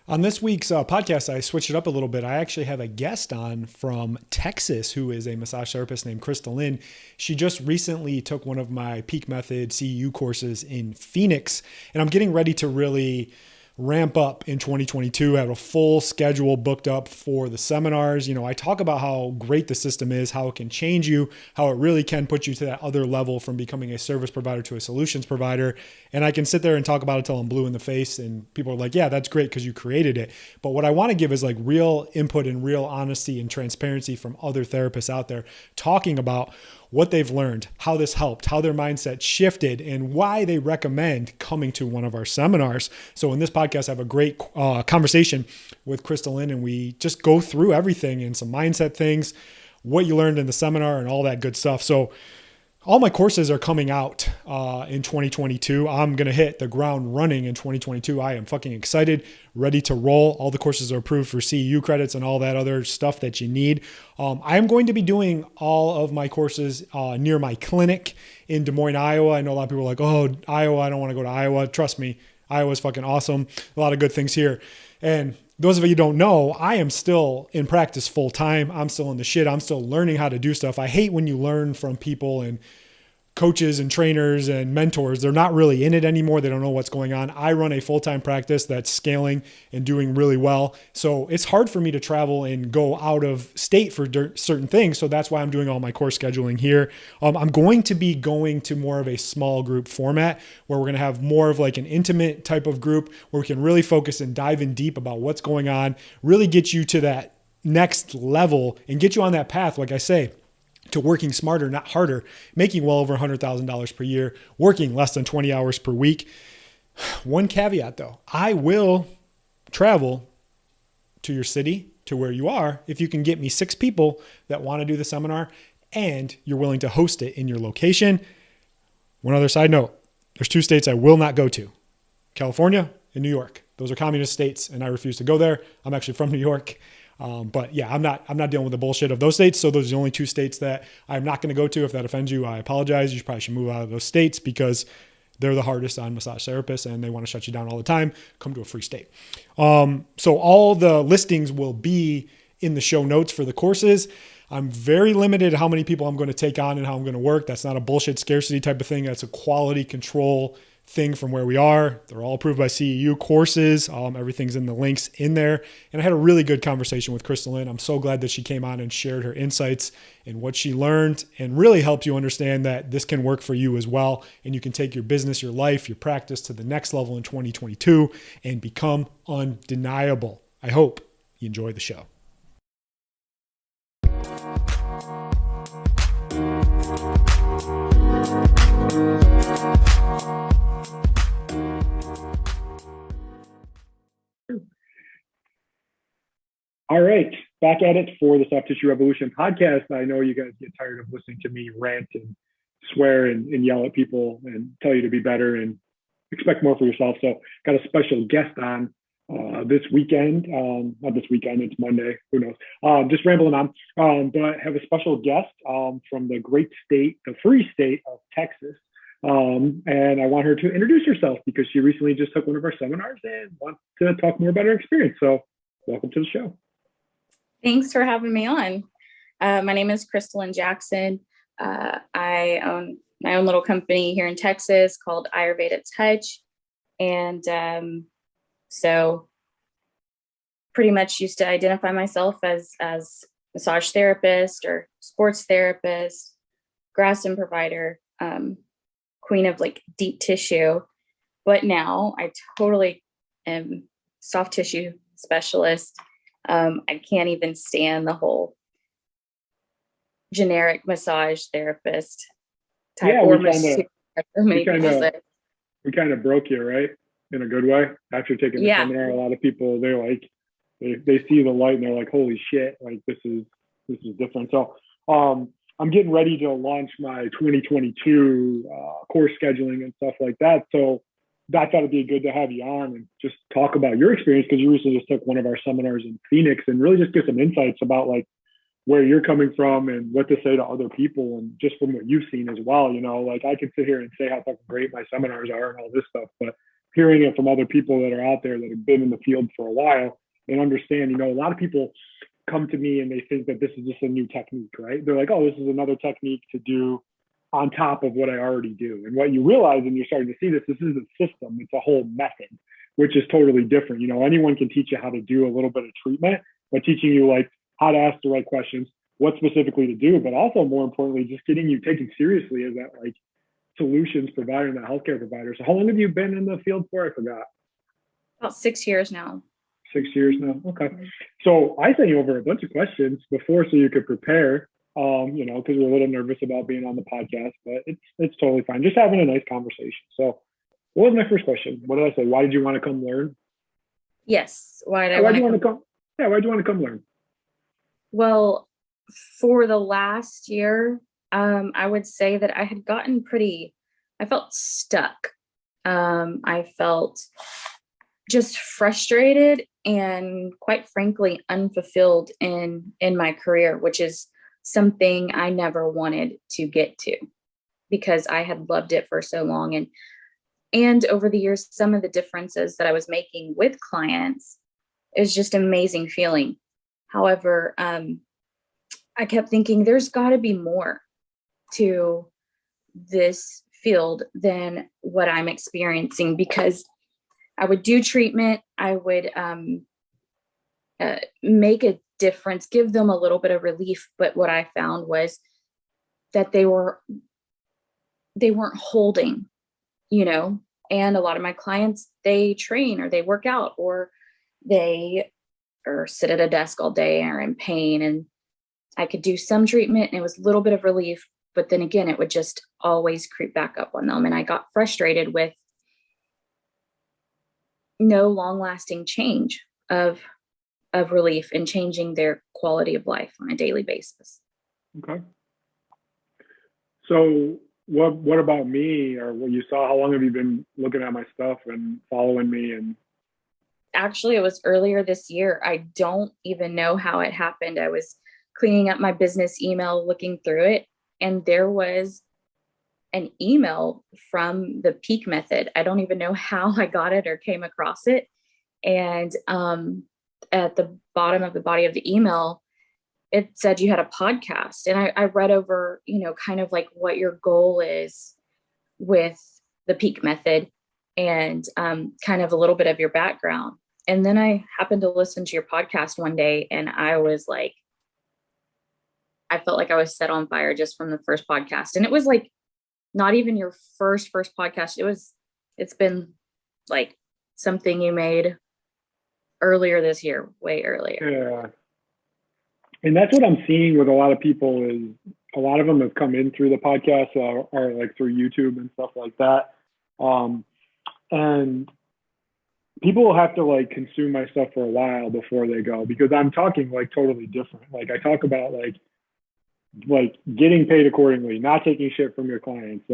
On this week's podcast, I switched it up a little bit. I actually have a guest on from Texas who is a massage therapist named Krystalyn. She just recently took one of my Peak Method CEU courses in Phoenix, and I'm getting ready to really ramp up in 2022. I have a full schedule booked up for the seminars. You know, I talk about how great the system is, how it can change you, how it really can put you to that other level from becoming a service provider to a solutions provider. And I can sit there and talk about it till I'm blue in the face and people are like, yeah, that's great because you created it. But what I want to give is like real input and real honesty and transparency from other therapists out there talking about what they've learned, how this helped, how their mindset shifted, and why they recommend coming to one of our seminars. So in this podcast, I have a great conversation with Krystalyn, and we just go through everything and some mindset things, what you learned in the seminar and all that good stuff. So all my courses are coming out in 2022. I'm going to hit the ground running in 2022. I am fucking excited, ready to roll. All the courses are approved for CEU credits and all that other stuff that you need. I am going to be doing all of my courses near my clinic in Des Moines, Iowa. I know a lot of people are like, oh, Iowa, I don't want to go to Iowa. Trust me, Iowa's fucking awesome. A lot of good things here. And those of you who don't know, I am still in practice full time. I'm still in the shit. I'm still learning how to do stuff. I hate when you learn from people and coaches and trainers and mentors. They're not really in it anymore. They don't know what's going on. I run a full-time practice that's scaling and doing really well. So it's hard for me to travel and go out of state for certain things. So that's why I'm doing all my course scheduling here. I'm going to be going to more of a small group format where we're going to have more of like an intimate type of group where we can really focus and dive in deep about what's going on, really get you to that next level and get you on that path. Like I say, to working smarter, not harder, making well over $100,000 per year, working less than 20 hours per week. One caveat though, I will travel to your city, to where you are, if you can get me 6 people that want to do the seminar and you're willing to host it in your location. One other side note, there's 2 states I will not go to, California and New York. Those are communist states and I refuse to go there. I'm actually from New York. But yeah, I'm not dealing with the bullshit of those states. So those are the only 2 states that I'm not going to go to. If that offends you, I apologize. You probably should move out of those states because they're the hardest on massage therapists and they want to shut you down all the time. Come to a free state. So all the listings will be in the show notes for the courses. I'm very limited how many people I'm going to take on and how I'm going to work. That's not a bullshit scarcity type of thing. That's a quality control thing from where we are. They're all approved by CEU courses. Everything's in the links in there. And I had a really good conversation with Krystalyn. I'm so glad that she came on and shared her insights and what she learned and really helped you understand that this can work for you as well. And you can take your business, your life, your practice to the next level in 2022 and become undeniable. I hope you enjoy the show. All right, back at it for the Soft Tissue Revolution podcast. I know you guys get tired of listening to me rant and swear and yell at people and tell you to be better and expect more for yourself. So got a special guest on this weekend. Not this weekend, it's Monday, who knows. Just rambling on, but have a special guest from the great state, the free state of Texas. And I want her to introduce herself because she recently just took one of our seminars and wants to talk more about her experience. So welcome to the show. Thanks for having me on. My name is Krystalyn Jackson. I own my own little company here in Texas called Ayurveda Touch. And so pretty much used to identify myself as massage therapist or sports therapist, Graston provider, queen of like deep tissue. But now I totally am soft tissue specialist. I can't even stand the whole generic massage therapist type. Yeah, or we kind of broke you, right? In a good way. After taking the seminar, a lot of people, they're like, they see the light and they're like, holy shit, like this is different. So I'm getting ready to launch my 2022 course scheduling and stuff like that. So I thought it'd be good to have you on and just talk about your experience because you recently just took one of our seminars in Phoenix and really just get some insights about like where you're coming from and what to say to other people and just from what you've seen as well. You know, like I could sit here and say how fucking great my seminars are and all this stuff, but hearing it from other people that are out there that have been in the field for a while and understand, a lot of people come to me and they think that this is just a new technique, right? They're like, oh, this is another technique to do on top of what I already do. And what you realize, and you're starting to see this is a system. It's a whole method, which is totally different. Anyone can teach you how to do a little bit of treatment, but teaching you like how to ask the right questions, what specifically to do, but also more importantly, just getting you taken seriously as that like solutions provider and that healthcare provider. So how long have you been in the field for? I forgot. About 6 years now. 6 years now. Okay. So I sent you over a bunch of questions before so you could prepare, because we're a little nervous about being on the podcast, but it's totally fine. Just having a nice conversation. So what was my first question? What did I say? Why did you want to come learn? Yes. Why'd you want to come? Yeah. Why'd you want to come learn? Well, for the last year, I would say that I had gotten I felt stuck. I felt just frustrated and quite frankly unfulfilled in my career, which is something I never wanted to get to because I had loved it for so long. And over the years, some of the differences that I was making with clients is just an amazing feeling. However, I kept thinking there's got to be more to this field than what I'm experiencing, because I would do treatment, I would make a difference, give them a little bit of relief. But what I found was that they weren't holding, and a lot of my clients, they train or they work out or they sit at a desk all day and are in pain. And I could do some treatment and it was a little bit of relief, but then again, it would just always creep back up on them. And I got frustrated with no long-lasting change of relief and changing their quality of life on a daily basis. Okay. So what about me, or what you saw? How long have you been looking at my stuff and following me? And actually, it was earlier this year. I don't even know how it happened. I was cleaning up my business email, looking through it, and there was an email from the Peak Method. I don't even know how I got it or came across it. And at the bottom of the body of the email, it said you had a podcast. And I read over, kind of like what your goal is with the Peak Method and kind of a little bit of your background. And then I happened to listen to your podcast one day and I was like, I felt like I was set on fire just from the first podcast. And it was like, not even your first podcast. It's been like something you made earlier this year, way earlier. Yeah. And that's what I'm seeing with a lot of people is a lot of them have come in through the podcast or like through YouTube and stuff like that. And people will have to like consume my stuff for a while before they go, because I'm talking like totally different. Like I talk about like getting paid accordingly, not taking shit from your clients.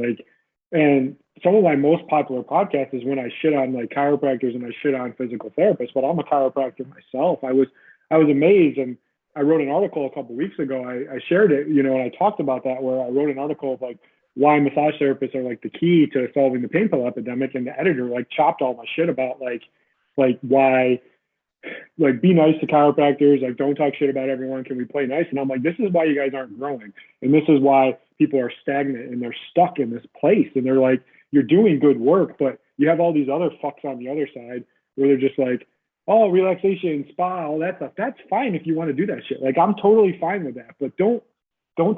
And some of my most popular podcasts is when I shit on like chiropractors and I shit on physical therapists, but I'm a chiropractor myself. I was amazed. And I wrote an article a couple of weeks ago. I shared it, and I talked about that, where I wrote an article of like why massage therapists are like the key to solving the pain pill epidemic. And the editor like chopped all my shit about like why, like, be nice to chiropractors, like don't talk shit about everyone. Can we play nice? And I'm like, this is why you guys aren't growing. And this is why people are stagnant and they're stuck in this place. And they're like, you're doing good work, but you have all these other fucks on the other side where they're just like, oh, relaxation, spa, all that stuff. That's fine if you want to do that shit. Like, I'm totally fine with that, but don't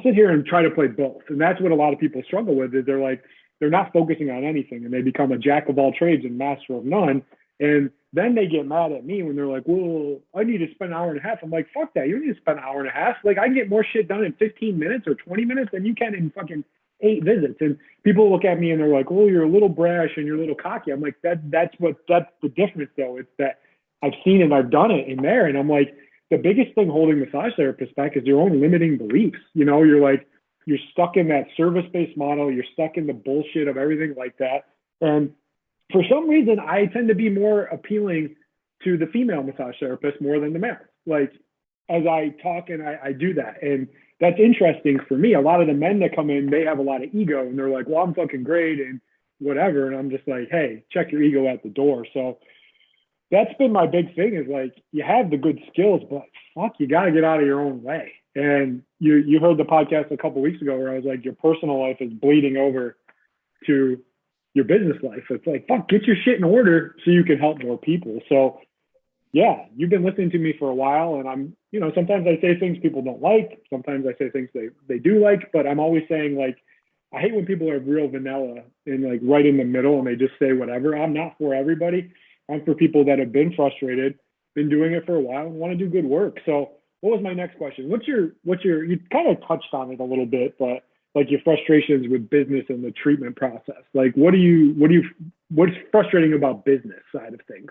sit here and try to play both. And that's what a lot of people struggle with, is they're not focusing on anything and they become a jack of all trades and master of none. And then they get mad at me when they're like, well, I need to spend an hour and a half. I'm like, fuck that. You don't need to spend an hour and a half. Like, I can get more shit done in 15 minutes or 20 minutes than you can in fucking 8 visits. And people look at me and they're like, oh, you're a little brash and you're a little cocky. I'm like, that's the difference though. It's that I've seen it, I've done it in there. And I'm like, the biggest thing holding massage therapists back is your own limiting beliefs. You're stuck in that service-based model. You're stuck in the bullshit of everything like that. And for some reason, I tend to be more appealing to the female massage therapist more than the male. Like, as I talk and I do that. And that's interesting for me. A lot of the men that come in, they have a lot of ego and they're like, well, I'm fucking great. And whatever. And I'm just like, hey, check your ego at the door. So that's been my big thing is like, you have the good skills, but fuck, you got to get out of your own way. And you heard the podcast a couple of weeks ago where I was like, your personal life is bleeding over to your business life. It's like, fuck, get your shit in order so you can help more people. So yeah, you've been listening to me for a while, and I'm, you know, sometimes I say things people don't like. Sometimes I say things they do like, but I'm always saying, like, I hate when people are real vanilla and like right in the middle and they just say whatever. I'm not for everybody. I'm for people that have been frustrated, been doing it for a while, and want to do good work. So what was my next question? What's your, you kind of touched on it a little bit, but like your frustrations with business and the treatment process. Like, what's frustrating about business side of things?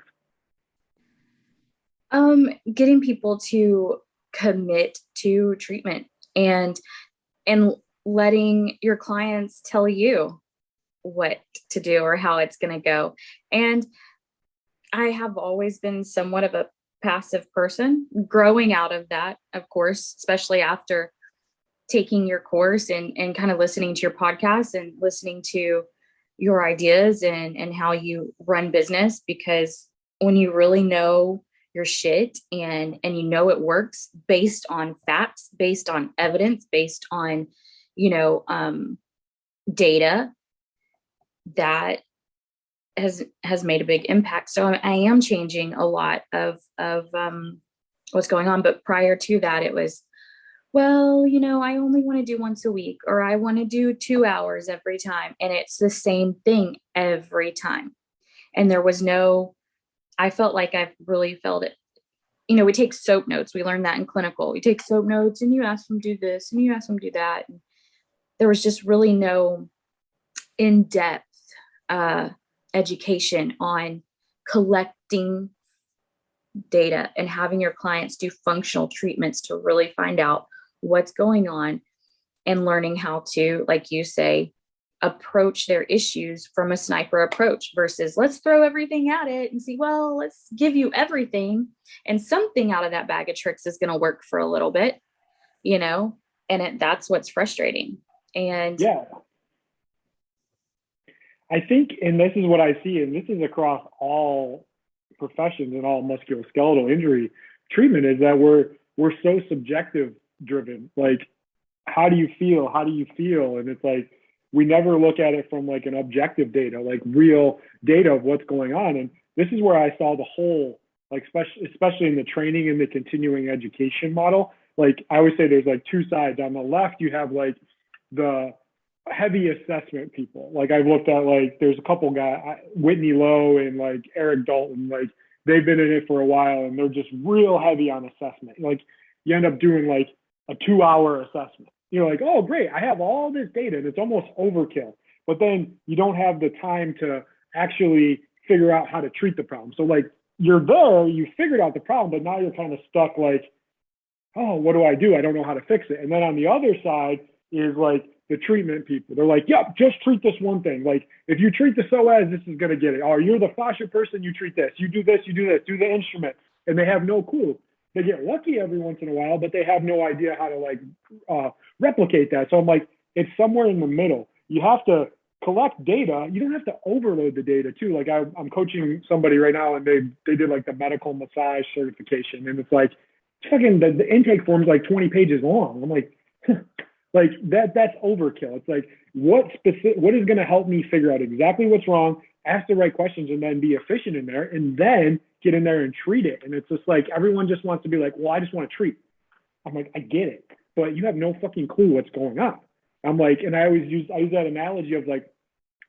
Getting people to commit to treatment and letting your clients tell you what to do or how it's going to go. And I have always been somewhat of a passive person, growing out of that, of course, especially after taking your course and kind of listening to your podcast and listening to your ideas and how you run business. Because when you really know your shit and you know it works based on facts, based on evidence, based on, you know, data, that has made a big impact. So I am changing a lot of what's going on. But prior to that, it was, well, you know, I only want to do once a week, or I want to do 2 hours every time. And it's the same thing every time. And there was no, I felt like I really felt it. You know, we take SOAP notes. We learned that in clinical. We take SOAP notes and you ask them to do this and you ask them to do that. And there was just really no in-depth education on collecting data and having your clients do functional treatments to really find out what's going on and learning how to, like you say, approach their issues from a sniper approach versus let's throw everything at it and see, well, let's give you everything and something out of that bag of tricks is going to work for a little bit, you know, and that's what's frustrating. And yeah, I think, and this is what I see, and this is across all professions and all musculoskeletal injury treatment, is that we're so subjective driven. Like, how do you feel? How do you feel? And it's like, we never look at it from like an objective data, like real data of what's going on. And this is where I saw the whole, like, especially in the training and the continuing education model. Like, I always say there's like two sides. On the left, you have like the heavy assessment people. Like, I've looked at, like, there's a couple guys, Whitney Lowe and like Eric Dalton, like they've been in it for a while and they're just real heavy on assessment. Like, you end up doing like a 2-hour assessment. You're like, oh, great, I have all this data, and it's almost overkill. But then you don't have the time to actually figure out how to treat the problem. So like, you're there, you figured out the problem, but now you're kind of stuck like, oh, what do? I don't know how to fix it. And then on the other side is like the treatment people. They're like, yep, just treat this one thing. Like, if you treat the psoas, this is going to get it. Or you're the fascia person, you treat this. You do this, do the instrument. And they have no clue. They get lucky every once in a while, but they have no idea how to like replicate that. So I'm like, it's somewhere in the middle. You have to collect data. You don't have to overload the data too. Like, I'm coaching somebody right now, and they did like the medical massage certification, and it's like, fucking the intake form is like 20 pages long. I'm like, like that's overkill. It's like, what is going to help me figure out exactly what's wrong, ask the right questions, and then be efficient in there, and then get in there and treat it. And it's just like, everyone just wants to be like, well, I just want to treat. I'm like, I get it, but you have no fucking clue what's going on. I'm like, and I use that analogy of like,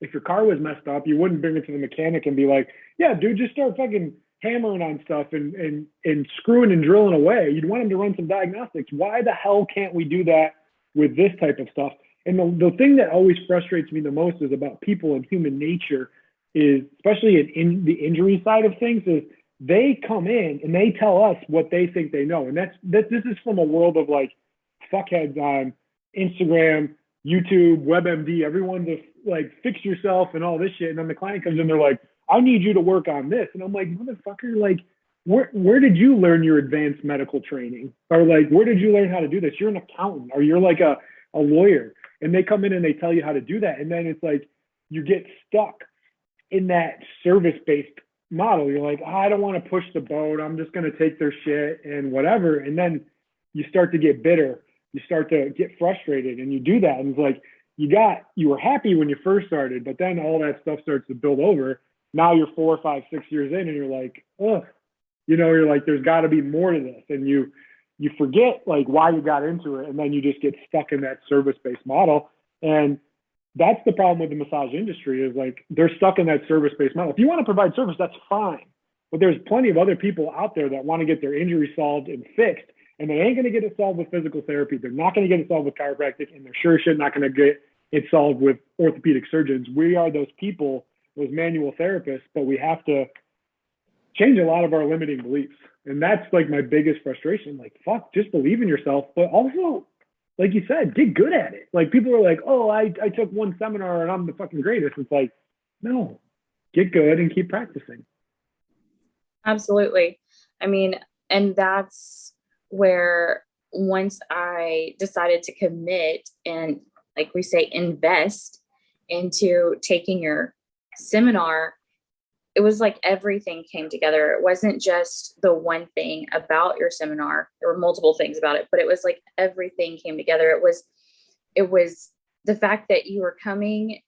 if your car was messed up, you wouldn't bring it to the mechanic and be like, yeah, dude, just start fucking hammering on stuff and screwing and drilling away. You'd want them to run some diagnostics. Why the hell can't we do that with this type of stuff? And the thing that always frustrates me the most is about people and human nature is, especially in the injury side of things, is they come in and they tell us what they think they know. And this is from a world of like fuckheads on Instagram, YouTube, WebMD, everyone's just like, fix yourself and all this shit. And then the client comes in, they're like, I need you to work on this. And I'm like, motherfucker, like, where did you learn your advanced medical training? Or like, where did you learn how to do this? You're an accountant, or you're like a lawyer. And they come in and they tell you how to do that. And then it's like, you get stuck in that service-based model. You're like, I don't want to push the boat. I'm just going to take their shit and whatever. And then you start to get bitter. You start to get frustrated, and you do that. And it's like, you were happy when you first started, but then all that stuff starts to build over. Now you're 4, 5, 6 years in, and you're like, oh, you're like, there's got to be more to this. And you forget like why you got into it. And then you just get stuck in that service-based model. And that's the problem with the massage industry, is like, they're stuck in that service-based model. If you want to provide service, that's fine. But there's plenty of other people out there that want to get their injury solved and fixed, and they ain't going to get it solved with physical therapy. They're not going to get it solved with chiropractic, and they're sure shit not going to get it solved with orthopedic surgeons. We are those people, those manual therapists, but we have to change a lot of our limiting beliefs. And that's like my biggest frustration. Like, fuck, just believe in yourself, but also, like you said, get good at it. Like, people are like, oh, I took one seminar and I'm the fucking greatest. It's like, no, get good and keep practicing. Absolutely. I mean, and that's where once I decided to commit and, like we say, invest into taking your seminar, it was like everything came together. It wasn't just the one thing about your seminar. There were multiple things about it, but it was like everything came together. It was the fact that you were coming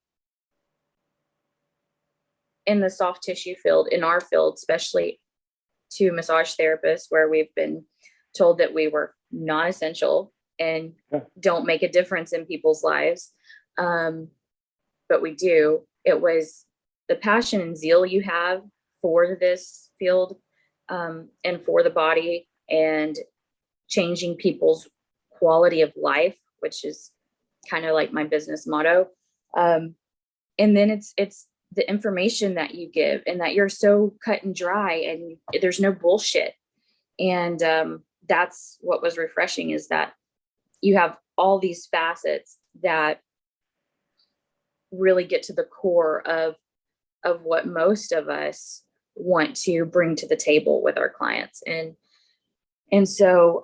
in the soft tissue field, in our field, especially to massage therapists, where we've been told that we were non-essential and don't make a difference in people's lives. But we do. It was the passion and zeal you have for this field, and for the body, and changing people's quality of life, which is kind of like my business motto. And then it's the information that you give, and that you're so cut and dry, and there's no bullshit. And that's what was refreshing, is that you have all these facets that really get to the core of what most of us want to bring to the table with our clients. And so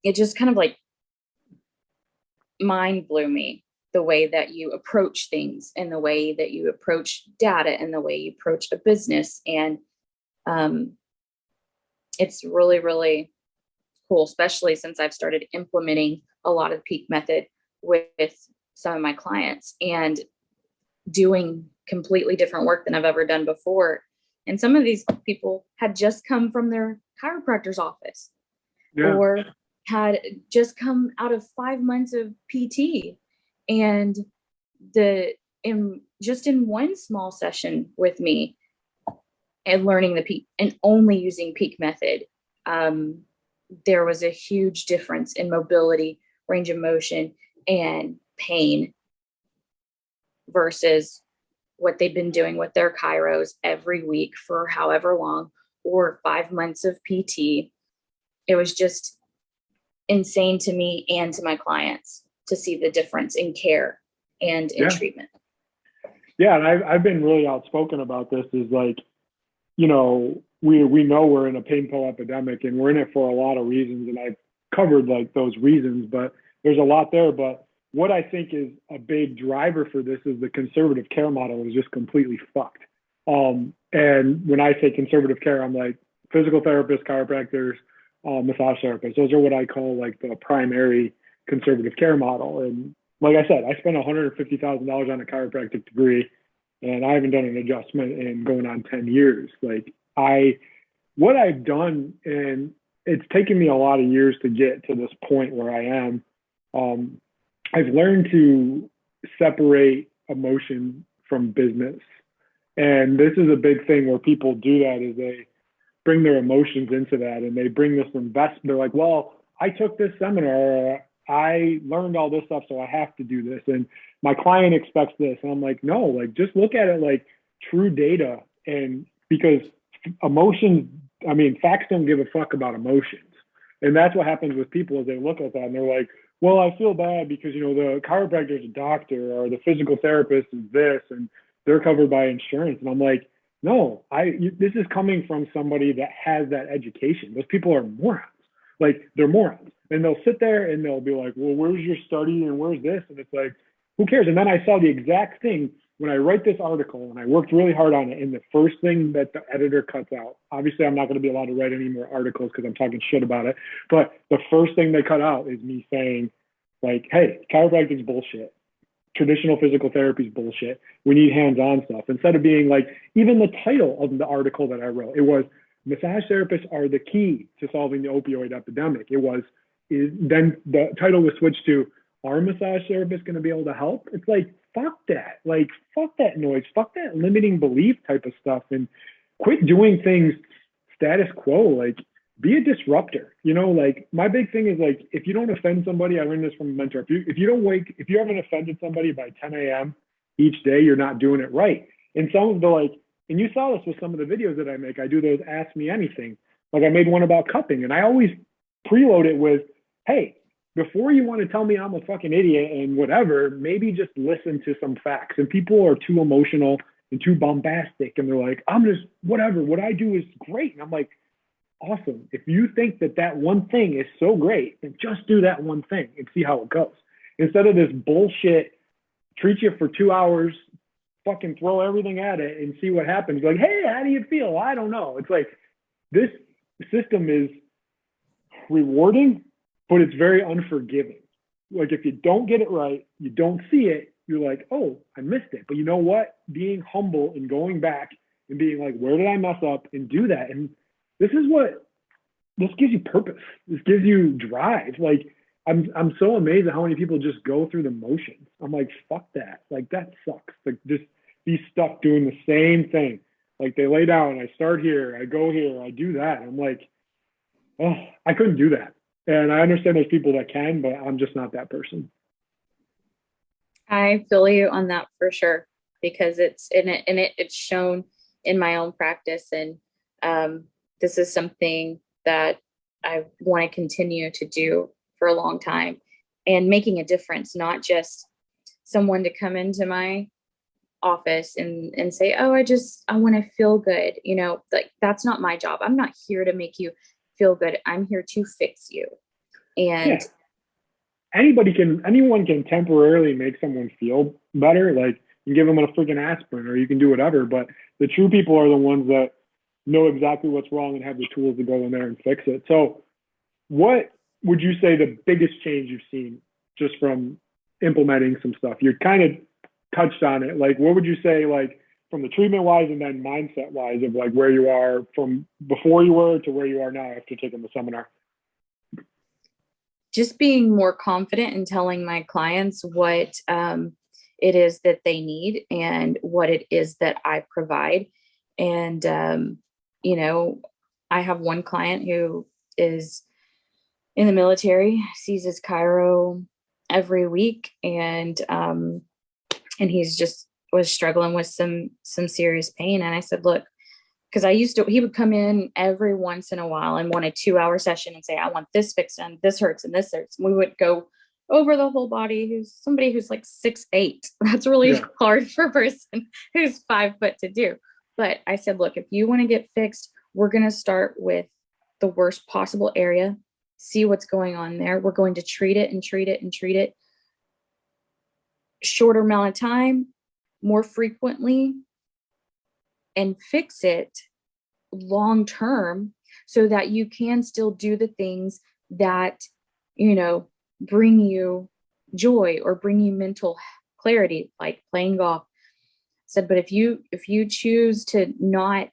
it just kind of like mind blew me, the way that you approach things, and the way that you approach data, and the way you approach a business. And it's really, really cool, especially since I've started implementing a lot of Peak Method with some of my clients, and doing completely different work than I've ever done before. And some of these people had just come from their chiropractor's office, or had just come out of 5 months of PT. And in one small session with me, and learning the Peak, and only using Peak Method, there was a huge difference in mobility, range of motion, and pain, versus what they've been doing with their chiros every week for however long, or 5 months of PT. It was just insane to me and to my clients to see the difference in care and in treatment. Yeah. And I've been really outspoken about this, is like, we know we're in a pain pill epidemic, and we're in it for a lot of reasons. And I've covered like those reasons, but there's a lot there. But what I think is a big driver for this is the conservative care model is just completely fucked. And when I say conservative care, I'm like physical therapists, chiropractors, massage therapists. Those are what I call like the primary conservative care model. And like I said, I spent $150,000 on a chiropractic degree, and I haven't done an adjustment in going on 10 years. Like what I've done, and it's taken me a lot of years to get to this point where I am, I've learned to separate emotion from business. And this is a big thing where people do that, is they bring their emotions into that, and they bring this investment. They're like, well, I took this seminar, I learned all this stuff, so I have to do this. And my client expects this. And I'm like, no, like, just look at it like true data. And because facts don't give a fuck about emotions. And that's what happens with people, is they look at that and they're like, well, I feel bad because, the chiropractor is a doctor, or the physical therapist is this, and they're covered by insurance. And I'm like, no, this is coming from somebody that has that education. Those people are morons. Like, they're morons. And they'll sit there and they'll be like, well, where's your study and where's this? And it's like, who cares? And then I saw the exact thing when I write this article, and I worked really hard on it, and the first thing that the editor cuts out, obviously I'm not going to be allowed to write any more articles because I'm talking shit about it, but the first thing they cut out is me saying, like, hey, chiropractic's bullshit. Traditional physical therapy is bullshit. We need hands-on stuff. Instead of being like, even the title of the article that I wrote, it was massage therapists are the key to solving the opioid epidemic. Then the title was switched to, are massage therapists going to be able to help? It's like, fuck that. Like, fuck that noise. Fuck that limiting belief type of stuff, and quit doing things status quo. Like, be a disruptor. Like, my big thing is, like, if you don't offend somebody, I learned this from a mentor. If you haven't offended somebody by 10 a.m. each day, you're not doing it right. And some of the, and you saw this with some of the videos that I make. I do those Ask Me Anything. Like, I made one about cupping, and I always preload it with, hey, before you want to tell me I'm a fucking idiot and whatever, maybe just listen to some facts. And people are too emotional and too bombastic, and they're like, I'm just whatever. What I do is great. And I'm like, awesome. If you think that one thing is so great, then just do that one thing and see how it goes. Instead of this bullshit, treat you for 2 hours, fucking throw everything at it and see what happens. Like, hey, how do you feel? I don't know. It's like, this system is rewarding, but it's very unforgiving. Like, if you don't get it right, you don't see it, you're like, oh, I missed it. But you know what? Being humble and going back and being like, where did I mess up, and do that. And this gives you purpose. This gives you drive. Like, I'm so amazed at how many people just go through the motions. I'm like, fuck that. Like, that sucks. Like, just be stuck doing the same thing. Like, they lay down, I start here, I go here, I do that. I'm like, oh, I couldn't do that. And I understand there's people that can, but I'm just not that person. I feel you on that for sure, because it's shown in my own practice. And this is something that I want to continue to do for a long time, and making a difference, not just someone to come into my office and say, oh, I want to feel good. Like, that's not my job. I'm not here to make you feel good. I'm here to fix you. And anyone can temporarily make someone feel better. Like, you give them a freaking aspirin, or you can do whatever, but the true people are the ones that know exactly what's wrong and have the tools to go in there and fix it. So what would you say the biggest change you've seen just from implementing some stuff? You kind of touched on it. Like, what would you say, like, from the treatment wise and then mindset wise, of like where you are from before you were to where you are now after taking the seminar? just being more confident in telling my clients what it is that they need and what it is that I provide. And, I have one client who is in the military, sees his chiro every week, and he's just was struggling with some serious pain. And I said, look, because he would come in every once in a while and want a 2-hour session and say, I want this fixed and this hurts and this hurts. And we would go over the whole body. Who's somebody who's like 6'8". That's really hard for a person who's 5 foot to do. But I said, look, if you want to get fixed, we're going to start with the worst possible area, see what's going on there. We're going to treat it and treat it and treat it. Shorter amount of time, more frequently, and fix it long term so that you can still do the things that, bring you joy or bring you mental clarity, like playing golf. Said, but if you choose to not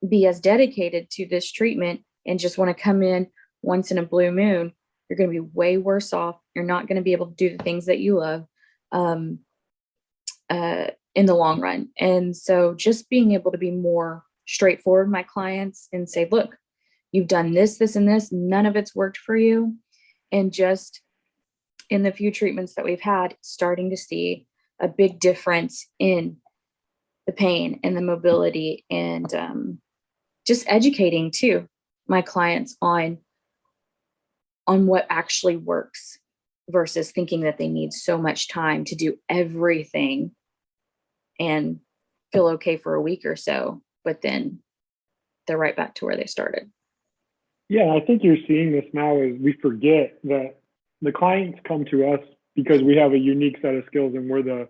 be as dedicated to this treatment and just want to come in once in a blue moon, you're going to be way worse off. You're not going to be able to do the things that you love in the long run. And so just being able to be more straightforward with my clients and say, look, you've done this, this, and this, none of it's worked for you. And just in the few treatments that we've had, starting to see a big difference in the pain and the mobility, and just educating too my clients on what actually works versus thinking that they need so much time to do everything and feel okay for a week or so, but then they're right back to where they started. Yeah, I think you're seeing this now is we forget that the clients come to us because we have a unique set of skills and we're the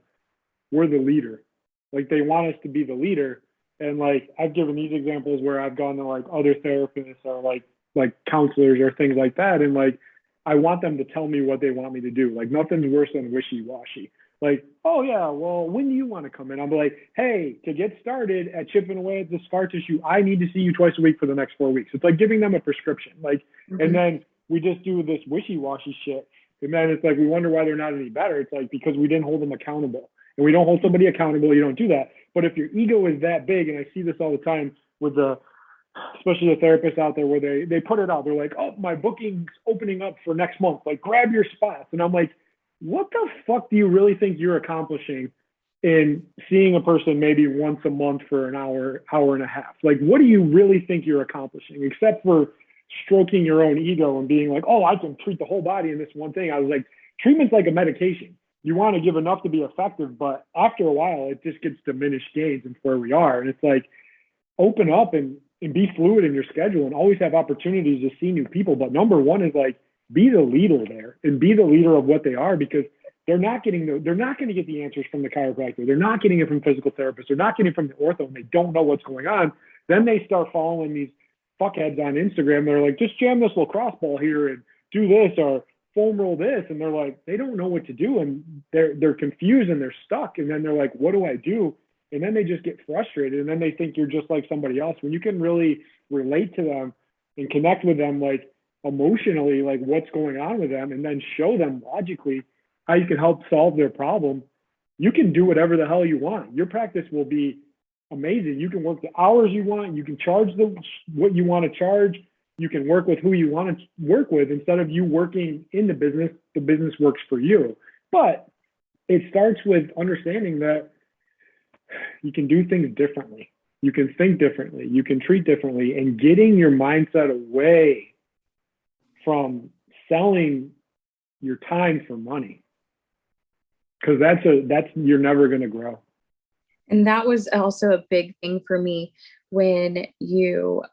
we're the leader. Like they want us to be the leader. And like I've given these examples where I've gone to like other therapists or like counselors or things like that. And like I want them to tell me what they want me to do. Like nothing's worse than wishy-washy. Like, oh yeah, well, when do you want to come in? I'm like, hey, to get started at chipping away at the scar tissue, I need to see you twice a week for the next 4 weeks. It's like giving them a prescription. Like, and then we just do this wishy-washy shit. And then it's like, we wonder why they're not any better. It's like, because we didn't hold them accountable. And we don't hold somebody accountable, you don't do that. But if your ego is that big, and I see this all the time with especially the therapists out there where they put it out. They're like, oh, my booking's opening up for next month. Like, grab your spots. And I'm like, what the fuck do you really think you're accomplishing in seeing a person maybe once a month for an hour, hour and a half? Like, what do you really think you're accomplishing, except for stroking your own ego and being like, oh, I can treat the whole body in this one thing? I was like, treatment's like a medication. You want to give enough to be effective, but after a while, it just gets diminished gains and where we are. And it's like, open up and be fluid in your schedule and always have opportunities to see new people. But number one is like, be the leader there and be the leader of what they are, because they're not going to get the answers from the chiropractor. They're not getting it from physical therapists. They're not getting it from the ortho, and they don't know what's going on. Then they start following these fuckheads on Instagram. They're like, just jam this lacrosse ball here and do this or foam roll this. And they're like, they don't know what to do. And they're confused and they're stuck. And then they're like, what do I do? And then they just get frustrated. And then they think you're just like somebody else. When you can really relate to them and connect with them, like emotionally, like what's going on with them, and then show them logically how you can help solve their problem, you can do whatever the hell you want. Your practice will be amazing. You can work the hours you want. You can charge what you want to charge. You can work with who you want to work with. Instead of you working in the business works for you. But it starts with understanding that you can do things differently. You can think differently. You can treat differently, and getting your mindset away from selling your time for money. Because you're never going to grow. And that was also a big thing for me when you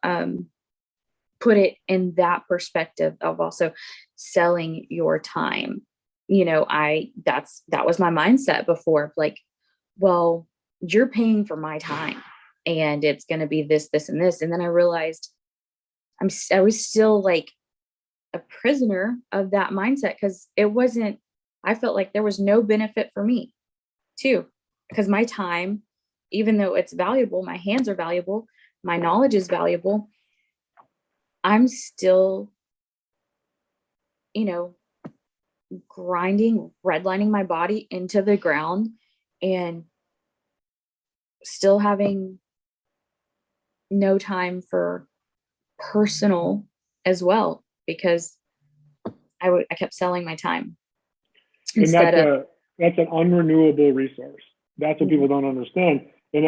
put it in that perspective of also selling your time. You know, that was my mindset before. Like, well, you're paying for my time, and it's going to be this, this, and this. And then I realized I was still like a prisoner of that mindset, because I felt like there was no benefit for me too, because my time, even though it's valuable, my hands are valuable, my knowledge is valuable, I'm still, grinding, redlining my body into the ground, and still having no time for personal as well, because I kept selling my time. And that's an unrenewable resource. That's what people don't understand. And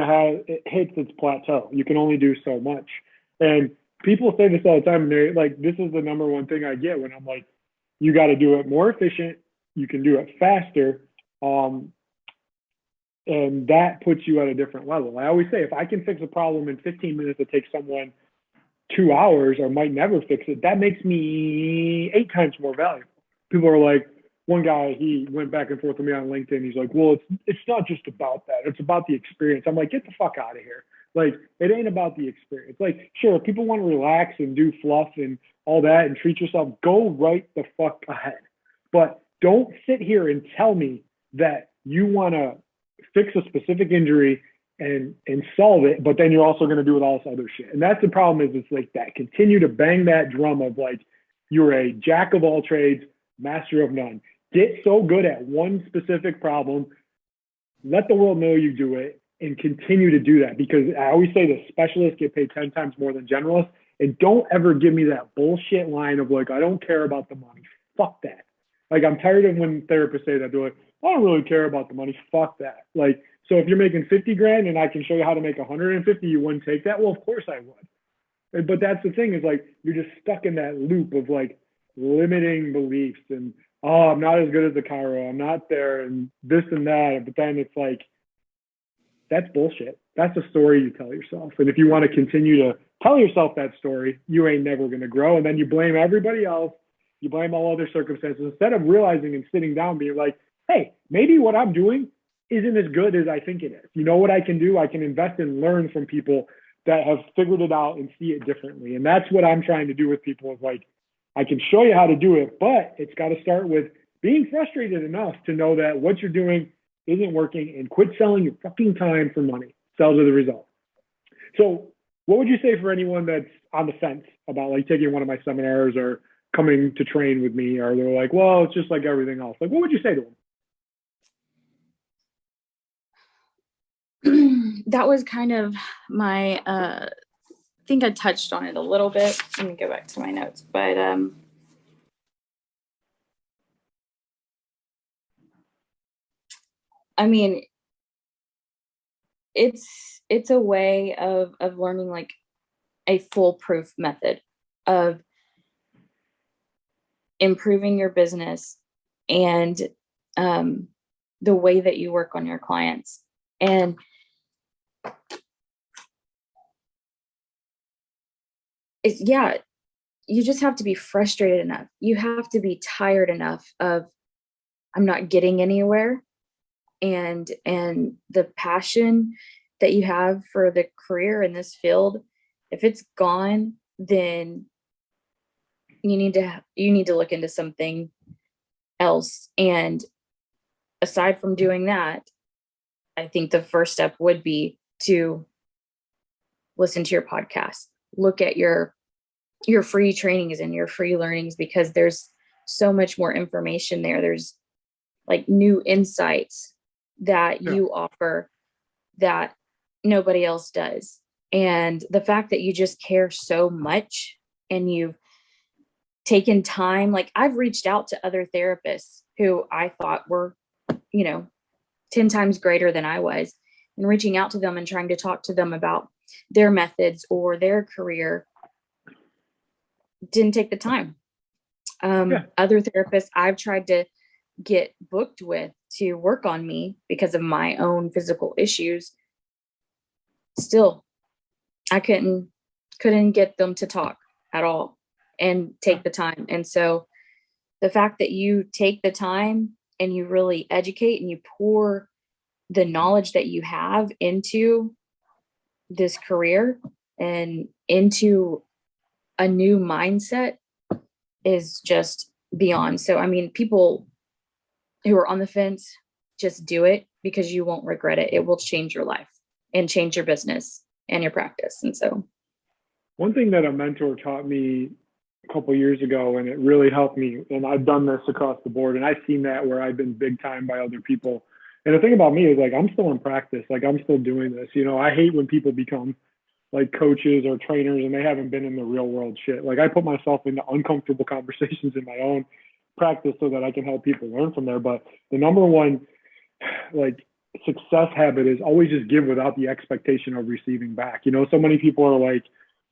it hits its plateau. You can only do so much. And people say this all the time. And they're like, this is the number one thing I get when I'm like, you got to do it more efficient. You can do it faster. And that puts you at a different level. I always say, if I can fix a problem in 15 minutes, it takes someone 2 hours or might never fix it. That makes me 8 times more valuable. People are like, one guy, he went back and forth with me on LinkedIn. He's like, well, it's not just about that. It's about the experience. I'm like, get the fuck out of here. Like, it ain't about the experience. Like, sure, if people want to relax and do fluff and all that and treat yourself, go right the fuck ahead. But don't sit here and tell me that you want to fix a specific injury and solve it, but then you're also going to do it all this other shit. And that's the problem, is it's like that. Continue to bang that drum of like, you're a jack of all trades, master of none. Get so good at one specific problem, let the world know you do it, and continue to do that. Because I always say the specialists get paid 10 times more than generalists. And don't ever give me that bullshit line of like, I don't care about the money. Fuck that. Like, I'm tired of when therapists say that. They're like, I don't really care about the money. Fuck that. Like, so if you're making 50 grand and I can show you how to make 150, you wouldn't take that? Well, of course I would. But that's the thing, is like, you're just stuck in that loop of like limiting beliefs and, oh, I'm not as good as the chiro, I'm not there, and this and that. But then it's like, that's bullshit. That's a story you tell yourself. And if you want to continue to tell yourself that story, you ain't never going to grow. And then you blame everybody else. You blame all other circumstances, instead of realizing and sitting down being like, hey, maybe what I'm doing isn't as good as I think it is. You know what I can do? I can invest and learn from people that have figured it out and see it differently. And that's what I'm trying to do with people is like, I can show you how to do it, but it's got to start with being frustrated enough to know that what you're doing isn't working and quit selling your fucking time for money. Sell to the result. So what would you say for anyone that's on the fence about like taking one of my seminars or coming to train with me, or they're like, well, it's just like everything else. Like, what would you say to them? That was kind of my, I think I touched on it a little bit. Let me go back to my notes, but, I mean, it's a way of learning like a foolproof method of improving your business and the way that you work on your clients. And you just have to be frustrated enough. You have to be tired enough of, I'm not getting anywhere. And the passion that you have for the career in this field, if it's gone, then you need to look into something else. And aside from doing that, I think the first step would be to listen to your podcast, look at your free trainings and your free learnings, because there's so much more information there. There's like new insights that you offer that nobody else does. And the fact that you just care so much and you've taken time, like I've reached out to other therapists who I thought were, 10 times greater than I was, and reaching out to them and trying to talk to them about their methods or their career. Didn't take the time. Other therapists I've tried to get booked with to work on me because of my own physical issues, still I couldn't get them to talk at all and take the time. And so the fact that you take the time and you really educate and you pour the knowledge that you have into this career and into a new mindset is just beyond. So, I mean, people who are on the fence, just do it, because you won't regret it. It will change your life and change your business and your practice. And so one thing that a mentor taught me a couple of years ago, and it really helped me, and I've done this across the board, and I've seen that where I've been big time by other people. And the thing about me is like, I'm still in practice. Like I'm still doing this. I hate when people become like coaches or trainers and they haven't been in the real world shit. Like I put myself into uncomfortable conversations in my own practice so that I can help people learn from there. But the number one like success habit is always just give without the expectation of receiving back. So many people are like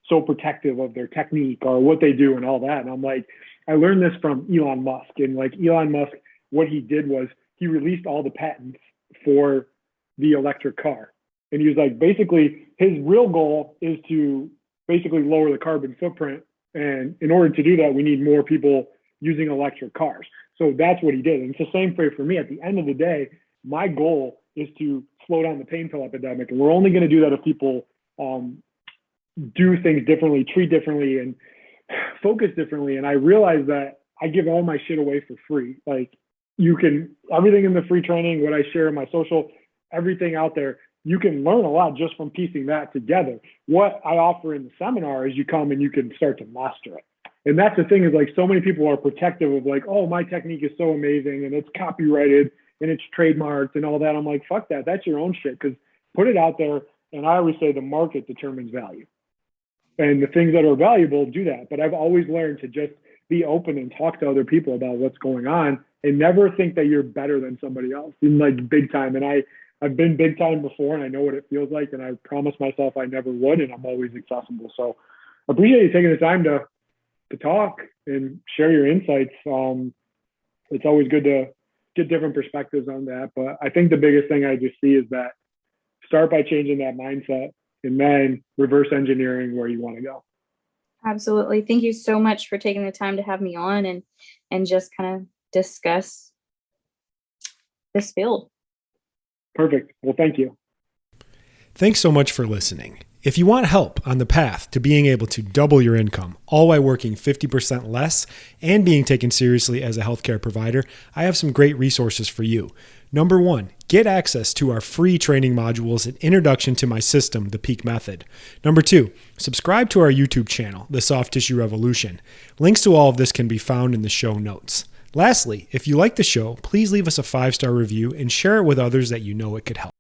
so protective of their technique or what they do and all that. And I'm like, I learned this from Elon Musk. And like Elon Musk, what he did was he released all the patents for the electric car. And he was like, basically, his real goal is to basically lower the carbon footprint. And in order to do that, we need more people using electric cars. So that's what he did. And it's the same for me. At the end of the day, my goal is to slow down the pain pill epidemic. And we're only going to do that if people do things differently, treat differently, and focus differently. And I realized that I give all my shit away for free. Like everything in the free training, what I share in my social, everything out there, you can learn a lot just from piecing that together. What I offer in the seminar is you come and you can start to master it. And that's the thing is like so many people are protective of like, oh, my technique is so amazing and it's copyrighted and it's trademarked and all that. I'm like, fuck that. That's your own shit. Because put it out there. And I always say the market determines value. And the things that are valuable do that. But I've always learned to just be open and talk to other people about what's going on and never think that you're better than somebody else in like big time. And I've been big time before and I know what it feels like. And I promised myself I never would. And I'm always accessible. So I appreciate you taking the time to talk and share your insights. It's always good to get different perspectives on that. But I think the biggest thing I just see is that start by changing that mindset and then reverse engineering where you want to go. Absolutely. Thank you so much for taking the time to have me on and just kind of discuss this field. Perfect. Well, thank you. Thanks so much for listening. If you want help on the path to being able to double your income, all while working 50% less and being taken seriously as a healthcare provider, I have some great resources for you. Number 1, get access to our free training modules and introduction to my system, the Peak Method. Number 2, subscribe to our YouTube channel, The Soft Tissue Revolution. Links to all of this can be found in the show notes. Lastly, if you like the show, please leave us a 5-star review and share it with others that you know it could help.